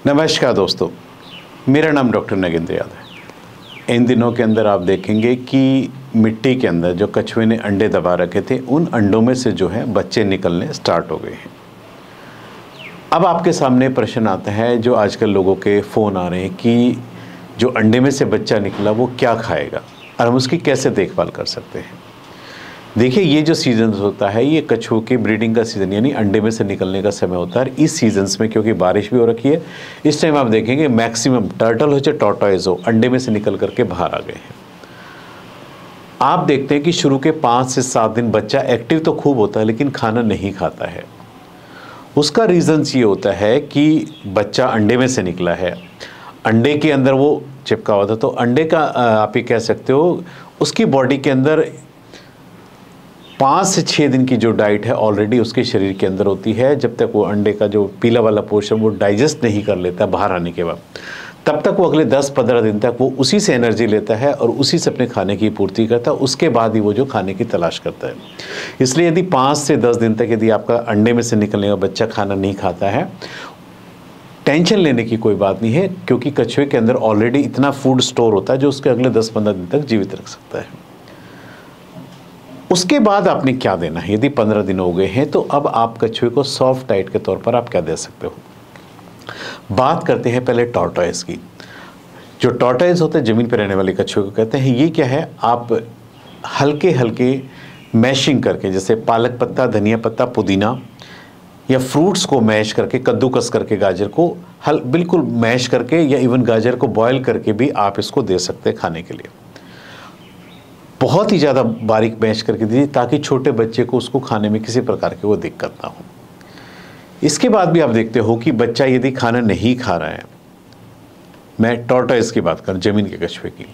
नमस्कार दोस्तों, मेरा नाम डॉक्टर नगेंद्र यादव है। इन दिनों के अंदर आप देखेंगे कि मिट्टी के अंदर जो कछुए ने अंडे दबा रखे थे, उन अंडों में से जो है बच्चे निकलने स्टार्ट हो गए हैं। अब आपके सामने प्रश्न आता है, जो आजकल लोगों के फ़ोन आ रहे हैं कि जो अंडे में से बच्चा निकला वो क्या खाएगा और हम उसकी कैसे देखभाल कर सकते हैं। देखिए, ये जो सीज़न होता है ये कछुओं की ब्रीडिंग का सीज़न यानी अंडे में से निकलने का समय होता है। इस सीजन्स में क्योंकि बारिश भी हो रखी है, इस टाइम आप देखेंगे मैक्सिमम टर्टल हो चाहे टॉर्टोइज हो, अंडे में से निकल करके बाहर आ गए हैं। आप देखते हैं कि शुरू के 5 से 7 दिन बच्चा एक्टिव तो खूब होता है लेकिन खाना नहीं खाता है। उसका रीज़न्स ये होता है कि बच्चा अंडे में से निकला है, अंडे के अंदर वो चिपका हुआ था, तो अंडे का आप ये कह सकते हो उसकी बॉडी के अंदर 5 से 6 दिन की जो डाइट है ऑलरेडी उसके शरीर के अंदर होती है। जब तक वो अंडे का जो पीला वाला पोर्शन वो डाइजेस्ट नहीं कर लेता बाहर आने के बाद, तब तक वो अगले 10-15 दिन तक वो उसी से एनर्जी लेता है और उसी से अपने खाने की पूर्ति करता है। उसके बाद ही वो जो खाने की तलाश करता है। इसलिए यदि 5 से 10 दिन तक यदि आपका अंडे में से निकलने का बच्चा खाना नहीं खाता है, टेंशन लेने की कोई बात नहीं है, क्योंकि कछुए के अंदर ऑलरेडी इतना फूड स्टोर होता है जो उसके अगले 10-15 दिन तक जीवित रख सकता है। उसके बाद आपने क्या देना है? यदि 15 दिन हो गए हैं तो अब आप कछुए को सॉफ्ट डाइट के तौर पर आप क्या दे सकते हो। बात करते हैं पहले टॉर्टोइज की। जो टॉर्टोइज होते हैं ज़मीन पर रहने वाले कछुए को कहते हैं। ये क्या है, आप हल्के हल्के मैशिंग करके, जैसे पालक पत्ता, धनिया पत्ता, पुदीना या फ्रूट्स को मैश करके, कद्दूकस करके गाजर को बिल्कुल मैश करके या इवन गाजर को बॉयल करके भी आप इसको दे सकते हैं खाने के लिए। बहुत ही ज़्यादा बारीक मैश करके दीजिए ताकि छोटे बच्चे को उसको खाने में किसी प्रकार की वो दिक्कत ना हो। इसके बाद भी आप देखते हो कि बच्चा यदि खाना नहीं खा रहा है, मैं टॉर्टोइज की बात करूँ, ज़मीन के कछुए की,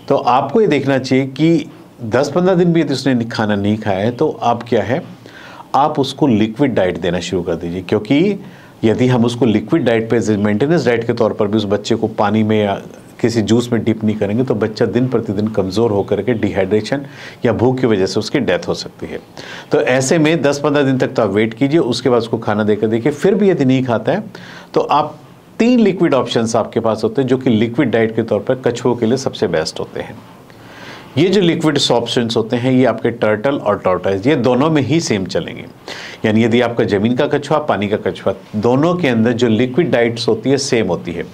तो आपको ये देखना चाहिए कि 10-15 दिन भी यदि उसने खाना नहीं खाया है तो आप क्या है, आप उसको लिक्विड डाइट देना शुरू कर दीजिए। क्योंकि यदि हम उसको लिक्विड डाइट पे, मेंटेनेंस डाइट के तौर पर भी उस बच्चे को पानी में या किसी जूस में डिप नहीं करेंगे तो बच्चा दिन प्रतिदिन कमज़ोर होकर के डिहाइड्रेशन या भूख की वजह से उसकी डेथ हो सकती है। तो ऐसे में 10-15 दिन तक तो आप वेट कीजिए, उसके बाद उसको खाना देकर देखिए। फिर भी यदि नहीं खाता है तो आप 3 लिक्विड ऑप्शंस आपके पास होते हैं जो कि लिक्विड डाइट के तौर पर कछुओं के लिए सबसे बेस्ट होते हैं। ये जो लिक्विड ऑप्शंस होते हैं ये आपके टर्टल और टॉर्टोइज, ये दोनों में ही सेम चलेंगे। यानी यदि आपका ज़मीन का कछुआ, पानी का कछुआ, दोनों के अंदर जो लिक्विड डाइट्स होती है सेम होती है।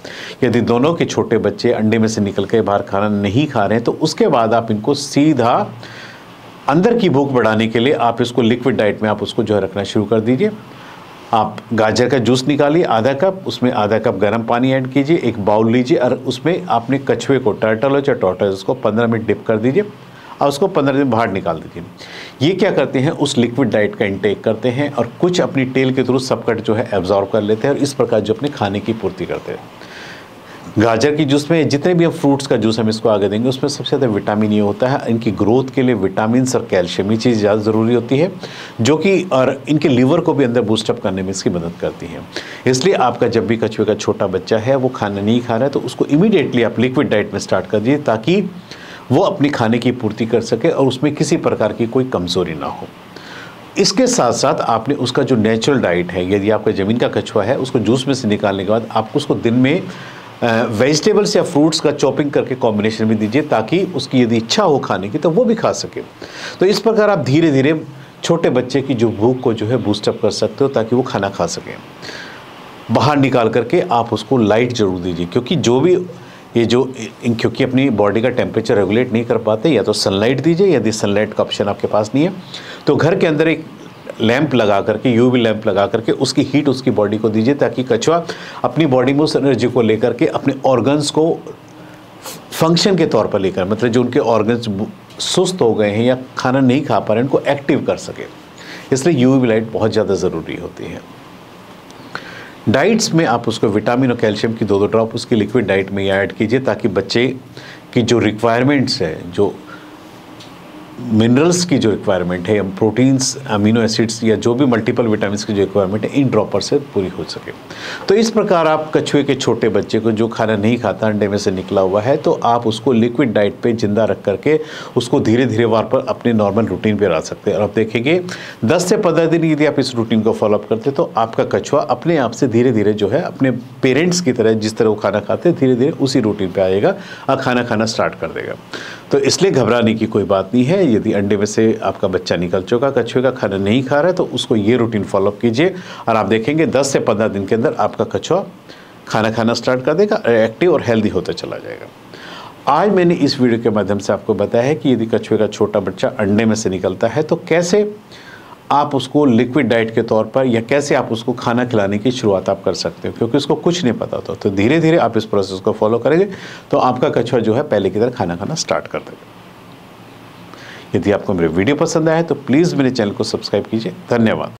यदि दोनों के छोटे बच्चे अंडे में से निकल के बाहर खाना नहीं खा रहे हैं तो उसके बाद आप इनको सीधा अंदर की भूख बढ़ाने के लिए आप इसको लिक्विड डाइट में आप उसको जो है रखना शुरू कर दीजिए। आप गाजर का जूस निकालिए आधा कप, उसमें आधा कप गर्म पानी ऐड कीजिए, एक बाउल लीजिए और उसमें आपने कछुए को, टर्टल हो चाहे टॉर्टोइज, उसको 15 मिनट डिप कर दीजिए और उसको 15 दिन बाहर निकाल दीजिए। ये क्या करते हैं, उस लिक्विड डाइट का इंटेक करते हैं और कुछ अपनी टेल के थ्रू सबकट जो है एब्जॉर्ब कर लेते हैं और इस प्रकार जो अपने खाने की पूर्ति करते हैं। गाजर की जूस में, जितने भी हम फ्रूट्स का जूस हम इसको आगे देंगे, उसमें सबसे ज़्यादा विटामिन ये होता है, इनकी ग्रोथ के लिए विटामिन और कैल्शियम, ये चीज़ ज़्यादा ज़रूरी होती है, जो कि और इनके लीवर को भी अंदर बूस्टअप करने में इसकी मदद करती है। इसलिए आपका जब भी कछुए का छोटा बच्चा है वो खाना नहीं खा रहा है तो उसको इमीडिएटली आप लिक्विड डाइट में स्टार्ट कर दीजिए ताकि वो अपनी खाने की पूर्ति कर सके और उसमें किसी प्रकार की कोई कमज़ोरी ना हो। इसके साथ साथ आपने उसका जो नेचुरल डाइट है, यदि आपका ज़मीन का कछुआ है, उसको जूस में से निकालने के बाद आपको उसको दिन में वेजिटेबल्स या फ्रूट्स का चॉपिंग करके कॉम्बिनेशन भी दीजिए ताकि उसकी यदि इच्छा हो खाने की तो वो भी खा सके। तो इस प्रकार आप धीरे धीरे छोटे बच्चे की जो भूख को जो है बूस्टअप कर सकते हो ताकि वो खाना खा सके। बाहर निकाल करके आप उसको लाइट ज़रूर दीजिए, क्योंकि जो भी क्योंकि अपनी बॉडी का टेम्परेचर रेगुलेट नहीं कर पाते, या तो सनलाइट दीजिए, यदि सनलाइट का ऑप्शन आपके पास नहीं है तो घर के अंदर एक लैंप लगा करके, यूवी लैंप लगा करके उसकी हीट उसकी बॉडी को दीजिए ताकि कछुआ अपनी बॉडी में उस एनर्जी को लेकर के अपने ऑर्गन्स को फंक्शन के तौर पर लेकर, मतलब जो उनके ऑर्गन्स सुस्त हो गए हैं या खाना नहीं खा पा रहे हैं, उनको एक्टिव कर सके। इसलिए यूवी लाइट बहुत ज़्यादा ज़रूरी होती है। डाइट्स में आप उसको विटामिन और कैल्शियम की 2-2 ड्रॉप उसकी लिक्विड डाइट में ऐड कीजिए ताकि बच्चे की जो रिक्वायरमेंट्स है, जो मिनरल्स की जो रिक्वायरमेंट है या प्रोटीन्स, अमीनो एसिड्स या जो भी मल्टीपल विटामिन्स की जो रिक्वायरमेंट है इन ड्रॉपर से पूरी हो सके। तो इस प्रकार आप कछुए के छोटे बच्चे को जो खाना नहीं खाता, अंडे में से निकला हुआ है, तो आप उसको लिक्विड डाइट पे जिंदा रख करके उसको धीरे धीरे वार पर अपने नॉर्मल रूटीन पे ला सकते हैं। और आप देखेंगे 10 से 15 दिन यदि आप इस रूटीन को फॉलोअप करते तो आपका कछुआ अपने आप से धीरे धीरे जो है अपने पेरेंट्स की तरह जिस तरह वो खाना खाते हैं धीरे धीरे उसी रूटीन पे आएगा और खाना खाना स्टार्ट कर देगा। तो इसलिए घबराने की कोई बात नहीं है। यदि अंडे में से आपका बच्चा निकल चुका, कछुए का खाना नहीं खा रहा है, तो उसको ये रूटीन फॉलोअप कीजिए और आप देखेंगे 10 से 15 दिन के अंदर आपका कछुआ खाना खाना स्टार्ट कर देगा, एक्टिव और हेल्दी होता चला जाएगा। आज मैंने इस वीडियो के माध्यम से आपको बताया है कि यदि कछुए का छोटा बच्चा अंडे में से निकलता है तो कैसे आप उसको लिक्विड डाइट के तौर पर या कैसे आप उसको खाना खिलाने की शुरुआत आप कर सकते हो, क्योंकि उसको कुछ नहीं पता होता। तो धीरे धीरे आप इस प्रोसेस को फॉलो करेंगे तो आपका कछुआ जो है पहले की तरह खाना खाना स्टार्ट कर देगा। यदि आपको मेरे वीडियो पसंद आया है तो प्लीज़ मेरे चैनल को सब्सक्राइब कीजिए। धन्यवाद।